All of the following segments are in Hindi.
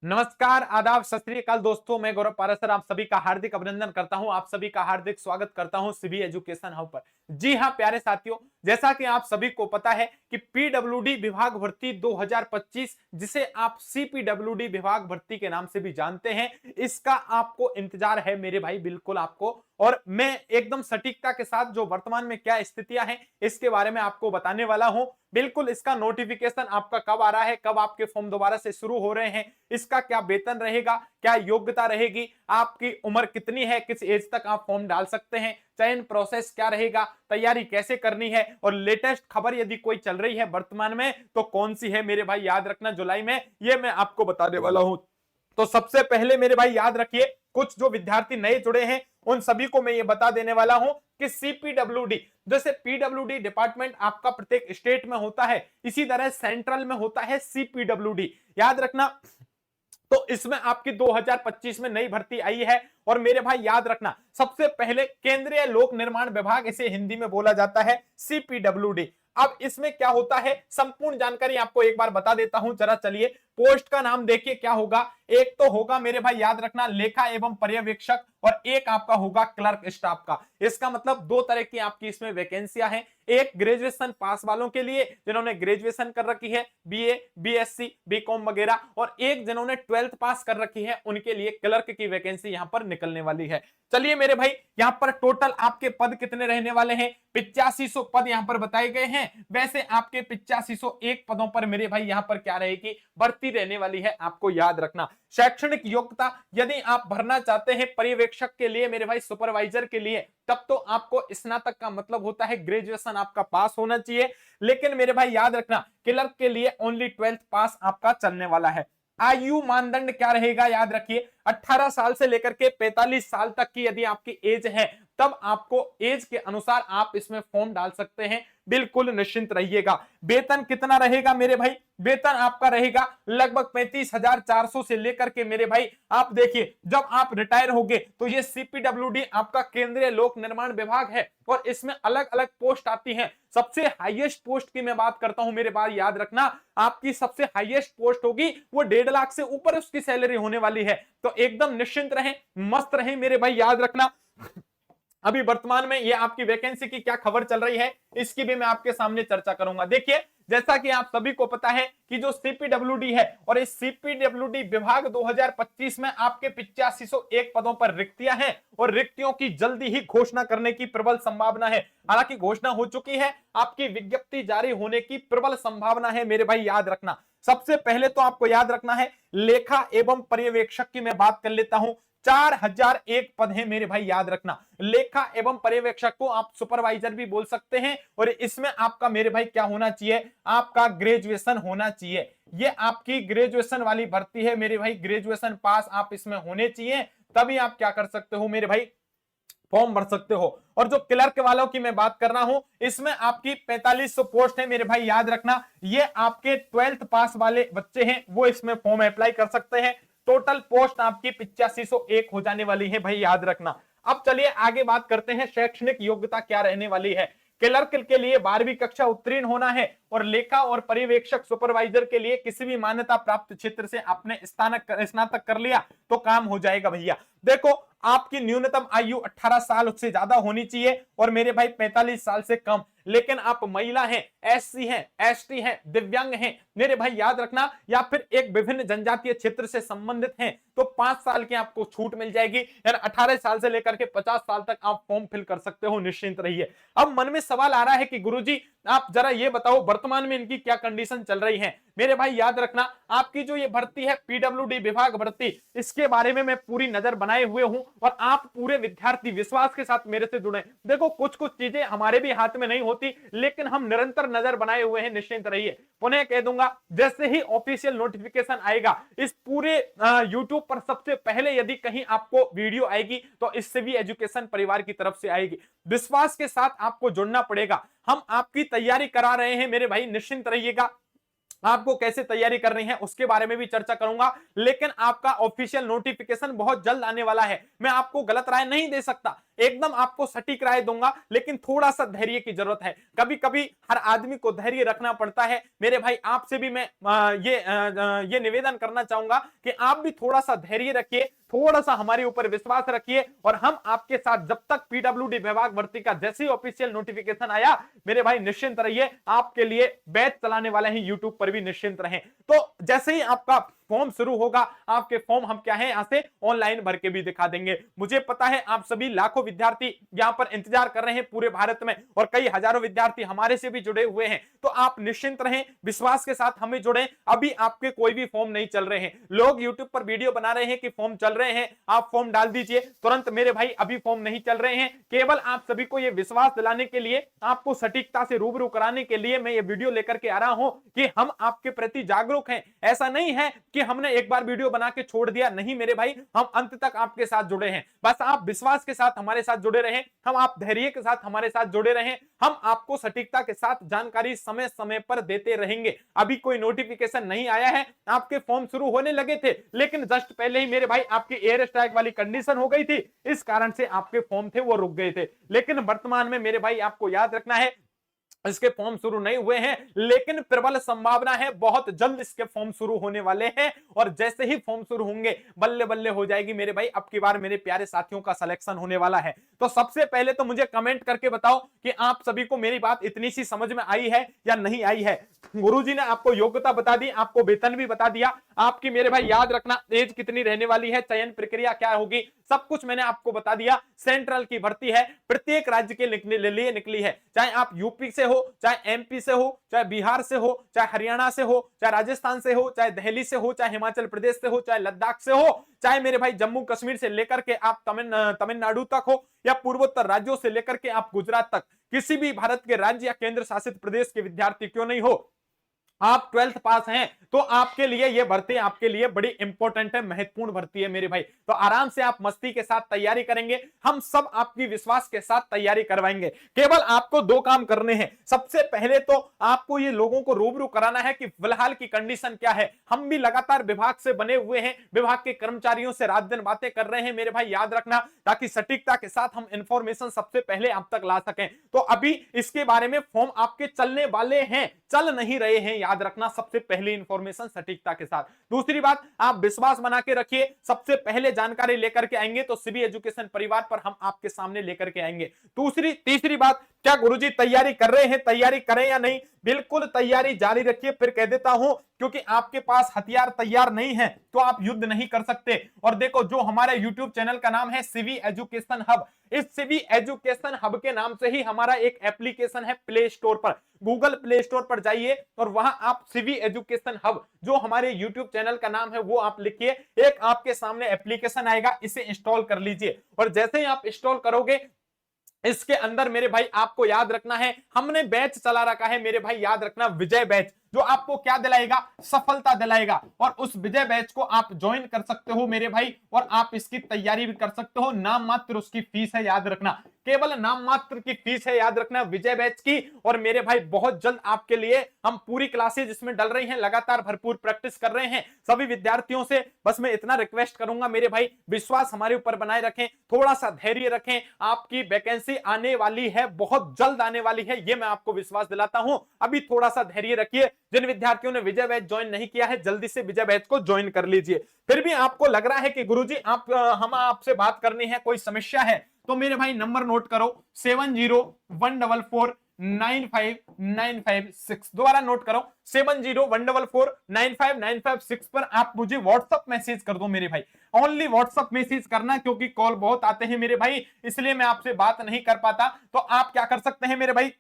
नमस्कार, आदाब, सत श्री अकाल दोस्तों। मैं गौरव पारासर आप सभी का हार्दिक अभिनंदन करता हूं। आप सभी का हार्दिक स्वागत करता हूं सीबी एजुकेशन हब पर। जी हां प्यारे साथियों, जैसा कि आप सभी को पता है कि पीडब्ल्यूडी विभाग भर्ती 2025, जिसे आप सीपीडब्ल्यूडी विभाग भर्ती के नाम से भी जानते हैं, इसका आपको इंतजार है मेरे भाई, बिल्कुल आपको। और मैं एकदम सटीकता के साथ जो वर्तमान में क्या स्थितियां हैं इसके बारे में आपको बताने वाला हूं। बिल्कुल इसका नोटिफिकेशन आपका कब आ रहा है, कब आपके फॉर्म दोबारा से शुरू हो रहे हैं, इसका क्या वेतन रहेगा, क्या योग्यता रहेगी, आपकी उम्र कितनी है, किस एज तक आप फॉर्म डाल सकते हैं, चयन प्रोसेस क्या रहेगा, तैयारी कैसे करनी है, और लेटेस्ट खबर यदि कोई चल रही है वर्तमान में तो कौन सी है मेरे भाई, याद रखना जुलाई में, ये मैं आपको बताने वाला हूं। तो सबसे पहले मेरे भाई याद रखिए, कुछ जो विद्यार्थी नए जुड़े हैं उन सभी को मैं ये बता देने वाला हूं कि सीपीडब्ल्यूडी, जैसे पीडब्ल्यूडी डिपार्टमेंट आपका प्रत्येक स्टेट में होता है, इसी तरह सेंट्रल में होता है सीपीडब्ल्यूडी, याद रखना। तो इसमें आपकी 2025 में नई भर्ती आई है। और मेरे भाई याद रखना, सबसे पहले केंद्रीय लोक निर्माण विभाग, इसे हिंदी में बोला जाता है सीपीडब्ल्यूडी। अब इसमें क्या होता है, संपूर्ण जानकारी आपको एक बार बता देता हूं, जरा चलिए। पोस्ट का नाम देखिए क्या होगा। एक तो होगा मेरे भाई याद रखना लेखा एवं पर्यवेक्षक, और एक आपका होगा क्लर्क स्टाफ का। इसका मतलब दो तरह की आपकी इसमें वैकेंसियां हैं। एक ग्रेजुएशन पास वालों के लिए जिन्होंने ग्रेजुएशन कर रखी है, बीए, बीएससी, बीकॉम वगैरह, और एक जिन्होंने 12th पास कर रखी है उनके लिए क्लर्क की वैकेंसी यहां पर निकलने वाली है। चलिए मेरे भाई, यहां पर टोटल आपके पद कितने रहने वाले हैं, 8500 पद यहां पर बताए गए हैं। वैसे आपके 8501 पदों पर मेरे भाई यहां पर क्या रहेगी, भर्ती रहने वाली है, आपको याद रखना। शैक्षणिक योग्यता यदि आप भरना चाहते हैं पर्यवेक्षक के लिए मेरे भाई, सुपरवाइजर के लिए, तब तो आपको स्नातक का मतलब होता है ग्रेजुएशन आपका पास होना चाहिए। लेकिन मेरे भाई याद रखना, क्लर्क के लिए ओनली 12th पास आपका चलने वाला है। आयु मानदंड क्या रहेगा, याद रखिए 18 साल से लेकर के 45 साल तक की यदि आपकी एज है, तब आपको एज के अनुसार आप इसमें फॉर्म डाल सकते हैं, बिल्कुल निश्चिंत रहिएगा। वेतन कितना रहेगा मेरे भाई, वेतन आपका रहेगा लगभग 35,400 से लेकर के मेरे भाई, आप देखिए जब आप रिटायर होंगे तो ये सीपीडब्ल्यूडी आपका केंद्रीय लोक निर्माण विभाग है, और इसमें अलग अलग पोस्ट आती हैं। सबसे हाईएस्ट पोस्ट की मैं बात करता हूं मेरे भाई, याद रखना आपकी सबसे हाईएस्ट पोस्ट होगी वो 1.5 लाख से ऊपर उसकी सैलरी होने वाली है। तो एकदम निश्चिंत रहें, मस्त रहें मेरे भाई, याद रखना। अभी वर्तमान में ये आपकी वैकेंसी की क्या खबर चल रही है इसकी भी मैं आपके सामने चर्चा करूंगा। देखिए, जैसा कि आप सभी को पता है कि जो सीपीडब्ल्यूडी है, और इस सीपीडब्ल्यूडी विभाग 2025 में आपके 8501 पदों पर रिक्तियां हैं, और रिक्तियों की जल्दी ही घोषणा करने की प्रबल संभावना है। हालांकि घोषणा हो चुकी है, आपकी विज्ञप्ति जारी होने की प्रबल संभावना है मेरे भाई, याद रखना। सबसे पहले तो आपको याद रखना है, लेखा एवं पर्यवेक्षक की मैं बात कर लेता हूं। 4001 पद है मेरे भाई, याद रखना। लेखा एवं पर्यवेक्षक को आप सुपरवाइजर भी बोल सकते हैं, और इसमें आपका मेरे भाई क्या होना चाहिए, आपका ग्रेजुएशन होना चाहिए। ये आपकी ग्रेजुएशन वाली भर्ती है मेरे भाई, ग्रेजुएशन पास आप इसमें होने चाहिए, तभी आप क्या कर सकते हो मेरे भाई, फॉर्म भर सकते हो। और जो क्लर्क वालों की मैं बात कर रहा हूं, इसमें आपकी 4500 पोस्ट है मेरे भाई, याद रखना। ये आपके 12th पास वाले बच्चे हैं वो इसमें फॉर्म अप्लाई कर सकते हैं। टोटल पोस्ट आपकी 8501 हो जाने वाली है भाई, याद रखना। अब चलिए आगे बात करते हैं, शैक्षणिक योग्यता क्या रहने वाली है। क्लर्क के लिए 12वीं कक्षा उत्तीर्ण होना है, और लेखा और पर्यवेक्षक सुपरवाइजर के लिए किसी भी मान्यता प्राप्त क्षेत्र से आपने स्नातक कर लिया तो काम हो जाएगा भैया। देखो, आपकी न्यूनतम आयु 18 साल से ज्यादा होनी चाहिए, और मेरे भाई 45 साल से कम। लेकिन आप महिला हैं, एससी हैं, एसटी हैं, दिव्यांग हैं मेरे भाई, याद रखना, या फिर एक विभिन्न जनजातीय क्षेत्र से संबंधित हैं, तो 5 साल की आपको छूट मिल जाएगी। यानी 18 साल से लेकर के 50 साल तक आप फॉर्म फिल कर सकते हो, निश्चिंत रहिए। अब मन में सवाल आ रहा है कि गुरुजी आप जरा ये बताओ वर्तमान में इनकी क्या कंडीशन चल रही है। मेरे भाई याद रखना, आपकी जो ये भर्ती है पीडब्ल्यूडी विभाग भर्ती, इसके बारे में मैं पूरी नजर बनाए हुए हूं, और आप पूरे विद्यार्थी विश्वास के साथ मेरे से जुड़े। देखो, कुछ कुछ चीजें हमारे भी हाथ में नहीं होती, लेकिन हम निरंतर नजर बनाए हुए हैं, निश्चिंत रहिए। पुनः कह दूंगा, जैसे ही ऑफिशियल नोटिफिकेशन आएगा, इस पूरे यूट्यूब पर सबसे पहले यदि कहीं आपको वीडियो आएगी तो इससे भी एजुकेशन परिवार की तरफ से आएगी। विश्वास के साथ आपको जुड़ना पड़ेगा, हम आपकी तैयारी करा रहे हैं मेरे भाई, निश्चिंत रहिएगा। आपको कैसे तैयारी करनी है उसके बारे में भी चर्चा करूंगा। लेकिन आपका ऑफिशियल नोटिफिकेशन बहुत जल्द आने वाला है। मैं आपको गलत राय नहीं दे सकता, एकदम आपको सटीक राय दूंगा, लेकिन थोड़ा सा धैर्य की जरूरत है। कभी कभी हर आदमी को धैर्य रखना पड़ता है मेरे भाई। आपसे भी मैं ये निवेदन करना चाहूंगा कि आप भी थोड़ा सा धैर्य रखिए, थोड़ा सा हमारे ऊपर विश्वास रखिए, और हम आपके साथ जब तक पीडब्ल्यूडी विभाग भर्ती का जैसे ही ऑफिशियल नोटिफिकेशन आया मेरे भाई निश्चिंत रहिए, आपके लिए बैच चलाने वाले हैं यूट्यूब पर भी, निश्चिंत रहें। तो जैसे ही आपका फॉर्म शुरू होगा, आपके फॉर्म हम क्या है यहां से ऑनलाइन भर के भी दिखा देंगे। मुझे पता है आप सभी लाखों विद्यार्थी यहां पर इंतजार कर रहे हैं पूरे भारत में, और कई हजारों विद्यार्थी हमारे से भी जुड़े हुए हैं। तो आप निश्चिंत रहें, विश्वास के साथ हमें जुड़े। अभी आपके कोई भी फॉर्म नहीं चल रहे हैं। लोग यूट्यूब पर वीडियो बना रहे हैं कि फॉर्म चल रहे हैं, आप फॉर्म डाल दीजिए तुरंत। मेरे भाई अभी फॉर्म नहीं चल रहे हैं। केवल आप सभी को यह विश्वास दिलाने के लिए, आपको सटीकता से रूबरू कराने के लिए मैं ये वीडियो लेकर के आ रहा हूं कि हम आपके प्रति जागरूक हैं। ऐसा नहीं है कि हमने एक बार वीडियो बना के छोड़ दिया, नहीं मेरे भाई, हम अंत तक आपके साथ जुड़े हैं। बस आप विश्वास के साथ हमारे साथ जुड़े रहें, हम आप धैर्य के साथ हमारे साथ जुड़े रहें। हम आपको सटीकता के साथ जानकारी समय समय पर देते रहेंगे। अभी कोई नोटिफिकेशन नहीं आया है, आपके फॉर्म शुरू होने लगे थे, लेकिन जस्ट पहले ही मेरे भाई आपकी एयर स्ट्राइक वाली कंडीशन हो गई थी, इस कारण से आपके फॉर्म थे वो रुक गए थे। लेकिन वर्तमान में मेरे भाई आपको याद रखना है, इसके फॉर्म शुरू नहीं हुए हैं, लेकिन प्रबल संभावना है बहुत जल्द इसके फॉर्म शुरू होने वाले हैं। और जैसे ही फॉर्म शुरू होंगे बल्ले बल्ले हो जाएगी मेरे भाई, अब की बार मेरे प्यारे साथियों का सिलेक्शन होने वाला है। तो सबसे पहले तो मुझे कमेंट करके बताओ कि आप सभी को मेरी बात इतनी सी समझ में आई है या नहीं आई है। गुरुजी ने आपको योग्यता बता दी, आपको वेतन भी बता दिया, आपकी मेरे भाई याद रखना एज कितनी रहने वाली है, चयन प्रक्रिया क्या होगी, सब कुछ मैंने आपको बता दिया। सेंट्रल की भर्ती है, प्रत्येक राज्य के लिए निकली है, चाहे आप यूपी से हो, चाहे एमपी से हो, चाहे बिहार से हो, चाहे हरियाणा से हो, चाहे राजस्थान से हो, चाहे दिल्ली से हो, चाहे हिमाचल प्रदेश से हो, चाहे लद्दाख से हो, चाहे मेरे भाई जम्मू कश्मीर से लेकर के आप तमिलनाडु तक हो, या पूर्वोत्तर राज्यों से लेकर के आप गुजरात तक, किसी भी भारत के राज्य या केंद्र शासित प्रदेश के विद्यार्थी क्यों नहीं हो, आप 12th पास हैं तो आपके लिए यह भर्ती आपके लिए बड़ी इंपॉर्टेंट है, महत्वपूर्ण भर्ती है मेरे भाई। तो आराम से आप मस्ती के साथ तैयारी करेंगे, हम सब आपकी विश्वास के साथ तैयारी करवाएंगे। केवल आपको दो काम करने हैं। सबसे पहले तो आपको ये लोगों को रूबरू कराना है कि फिलहाल की कंडीशन क्या है। हम भी लगातार विभाग से बने हुए हैं, विभाग के कर्मचारियों से रात दिन बातें कर रहे हैं मेरे भाई, याद रखना, ताकि सटीकता के साथ हम इंफॉर्मेशन सबसे पहले आप तक ला सकें। तो अभी इसके बारे में फॉर्म आपके चलने वाले हैं, चल नहीं रहे हैं, याद रखना, सबसे पहले इंफॉर्मेशन सटीकता के साथ। दूसरी बात, आप विश्वास बना के रखिए, सबसे पहले जानकारी लेकर के आएंगे तो सीबी एजुकेशन परिवार पर हम आपके सामने लेकर के आएंगे। तीसरी बात, क्या गुरुजी तैयारी कर रहे हैं, तैयारी करें या नहीं? बिल्कुल तैयारी जारी रखिए। फिर कह देता हूं, क्योंकि आपके पास हथियार तैयार नहीं है तो आप युद्ध नहीं कर सकते। और देखो, जो हमारे YouTube चैनल का नाम है सीवी एजुकेशन हब, इस सीवी एजुकेशन हब के नाम से ही हमारा एक एप्लीकेशन है प्ले स्टोर पर, गूगल प्ले स्टोर पर जाइए और वहां आप सीवी एजुकेशन हब, जो हमारे YouTube चैनल का नाम है, वो आप लिखिए। एक आपके सामने एप्लीकेशन आएगा, इसे इंस्टॉल कर लीजिए। और जैसे ही आप इंस्टॉल करोगे, इसके अंदर मेरे भाई आपको याद रखना है, हमने बैच चला रखा है मेरे भाई, याद रखना, विजय बैच, जो आपको क्या दिलाएगा, सफलता दिलाएगा। और उस विजय बैच को आप ज्वाइन कर सकते हो मेरे भाई, और आप इसकी तैयारी भी कर सकते हो। नाम मात्र उसकी फीस है, याद रखना, केवल नाम मात्र की फीस है, याद रखना, विजय बैच की। और मेरे भाई बहुत जल्द आपके लिए हम पूरी क्लासेज इसमें डल रही हैं, लगातार भरपूर प्रैक्टिस कर रहे हैं। सभी विद्यार्थियों से बस मैं इतना रिक्वेस्ट करूंगा मेरे भाई, विश्वास हमारे ऊपर बनाए रखें, थोड़ा सा धैर्य रखें। आपकी वैकेंसी आने वाली है, बहुत जल्द आने वाली है, ये मैं आपको विश्वास दिलाता हूं। अभी थोड़ा सा धैर्य रखिए। जिन विद्यार्थियों ने विजय बैच ज्वाइन नहीं किया है, जल्दी से विजय बैच को ज्वाइन कर लीजिए। फिर भी आपको लग रहा है कि गुरुजी हम आपसे बात करनी है, कोई समस्या है, तो मेरे भाई नंबर नोट करो, 7014449596। दोबारा नोट करो, 7014449596 पर आप मुझे व्हाट्सएप मैसेज कर दो मेरे भाई। ओनली व्हाट्सएप मैसेज करना, क्योंकि कॉल बहुत आते हैं मेरे भाई, इसलिए मैं आपसे बात नहीं कर पाता। तो आप क्या कर सकते हैं मेरे भाई,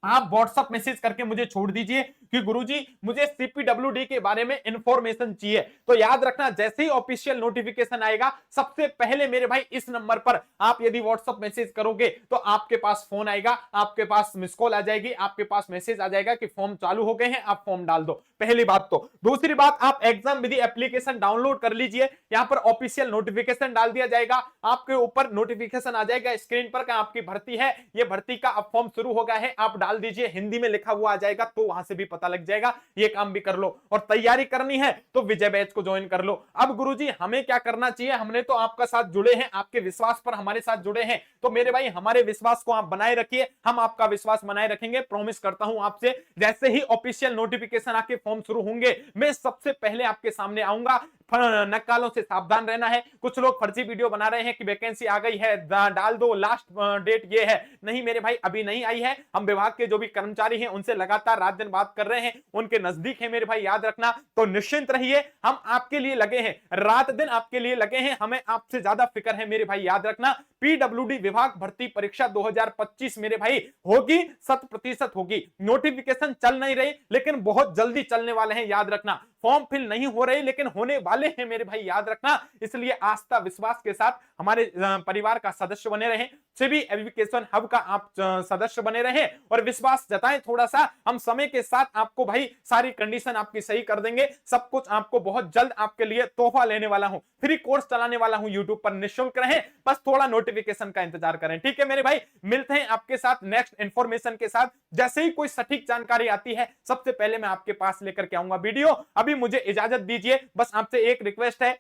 आप व्हाट्सएप मैसेज करके मुझे छोड़ दीजिए कि गुरुजी मुझे सीपीडब्ल्यूडी के बारे में इंफॉर्मेशन चाहिए। तो याद रखना, जैसे ही ऑफिशियल नोटिफिकेशन आएगा, सबसे पहले मेरे भाई इस नंबर पर आप यदि व्हाट्सएप मैसेज करोगे तो आपके पास फोन आएगा, आपके पास मिस कॉल आ जाएगी, आपके पास मैसेज आ जाएगा कि फॉर्म चालू हो गए हैं, आप फॉर्म डाल दो। पहली बात तो। दूसरी बात, आप एग्जाम विधि एप्लीकेशन डाउनलोड कर लीजिए, यहां पर ऑफिशियल नोटिफिकेशन डाल दिया जाएगा, आपके ऊपर नोटिफिकेशन आ जाएगा स्क्रीन पर कि आपकी भर्ती है, ये भर्ती का अब फॉर्म शुरू हो गया है, आप डाल दीजिए, हिंदी में लिखा हुआ आ जाएगा तो वहां से भी पता लग जाएगा। ये काम भी कर लो, और तैयारी करनी है तो विजय बैच को ज्वाइन कर लो। अब गुरुजी हमें क्या करना चाहिए? हमने तो आपका साथ जुड़े हैं, आपके विश्वास पर हमारे साथ जुड़े हैं, तो मेरे भाई हमारे विश्वास को आप बनाए रखिए, हम आपका विश्वास बनाए रखेंगे। प्रॉमिस करता हूं आपसे, जैसे ही ऑफिशियल नोटिफिकेशन आके फॉर्म शुरू होंगे, मैं सबसे पहले आपके सामने आऊंगा। नक्कालों से सावधान रहना है। कुछ लोग फर्जी वीडियो बना रहे हैं कि वैकेंसी आ गई है, डाल दो, लास्ट डेट ये है। नहीं मेरे भाई, अभी नहीं आई है। हम विभाग के जो भी कर्मचारी हैं उनसे लगातार रात दिन बात कर रहे हैं, उनके नजदीक है मेरे भाई, याद रखना। तो निश्चिंत रहिए, हम आपके लिए लगे हैं, रात दिन आपके लिए लगे हैं, हमें आपसे ज्यादा फिक्र है मेरे भाई, याद रखना। पीडब्ल्यूडी विभाग भर्ती परीक्षा 2025 मेरे भाई होगी, 100% होगी। नोटिफिकेशन चल नहीं रही, लेकिन बहुत जल्दी चलने वाले हैं, याद रखना। फॉर्म फिल नहीं हो रहे, लेकिन होने वाले हैं मेरे भाई, याद रखना। इसलिए आस्था विश्वास के साथ हमारे परिवार का सदस्य बने रहें, सिवी एजुकेशन हब का आप सदस्य बने रहें, और विश्वास जताएं थोड़ा सा। हम समय के साथ आपको भाई सारी कंडीशन आपकी सही कर देंगे, सब कुछ आपको बहुत जल्द आपके लिए तोहफा लेने वाला हूं, फ्री कोर्स चलाने वाला हूं यूट्यूब पर, निःशुल्क रहें, बस थोड़ा नोटिफिकेशन का इंतजार करें। ठीक है मेरे भाई, मिलते हैं आपके साथ नेक्स्ट इंफॉर्मेशन के साथ। जैसे ही कोई सटीक जानकारी आती है, सबसे पहले मैं आपके पास लेकर के आऊंगा वीडियो। अभी मुझे इजाजत दीजिए, बस आपसे एक रिक्वेस्ट है,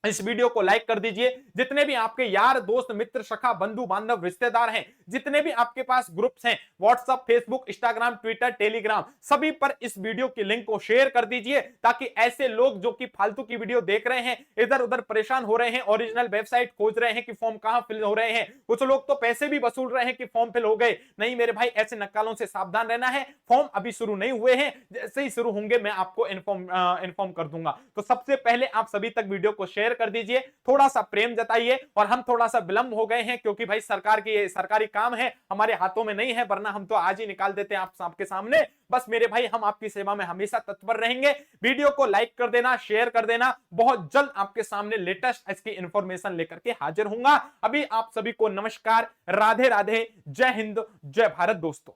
इस वीडियो को लाइक कर दीजिए। जितने भी आपके यार दोस्त मित्र सखा बंधु बांधव रिश्तेदार हैं, जितने भी आपके पास ग्रुप्स हैं, WhatsApp Facebook Instagram Twitter Telegram, सभी पर इस वीडियो की लिंक को शेयर कर दीजिए, ताकि ऐसे लोग जो कि फालतू की वीडियो देख रहे हैं, इधर उधर परेशान हो रहे हैं, ओरिजिनल वेबसाइट खोज रहे हैं कि फॉर्म कहां फिल हो रहे हैं, कुछ लोग तो पैसे भी वसूल रहे हैं कि फॉर्म फिल हो गए। नहीं मेरे भाई, ऐसे नक्कालों से सावधान रहना है। फॉर्म अभी शुरू नहीं हुए हैं, जैसे ही शुरू होंगे मैं आपको इन्फॉर्म कर दूंगा। तो सबसे पहले आप सभी तक वीडियो को शेयर कर दीजिए, थोड़ा सा प्रेम जताइए। और हम थोड़ा सा विलंब हो गए हैं, क्योंकि भाई सरकार की सरकारी काम है, हमारे हाथों में नहीं है, वरना हम तो आज ही निकाल देते हैं आप आपके सामने। बस मेरे भाई, हम आपकी सेवा में हमेशा तत्पर रहेंगे। वीडियो को लाइक कर देना, शेयर कर देना। बहुत जल्द आपके सामने लेटेस्ट इसकी इंफॉर्मेशन लेकर के हाजिर होऊंगा। अभी आप सभी को नमस्कार, राधे राधे, जय हिंद, जय भारत दोस्तों।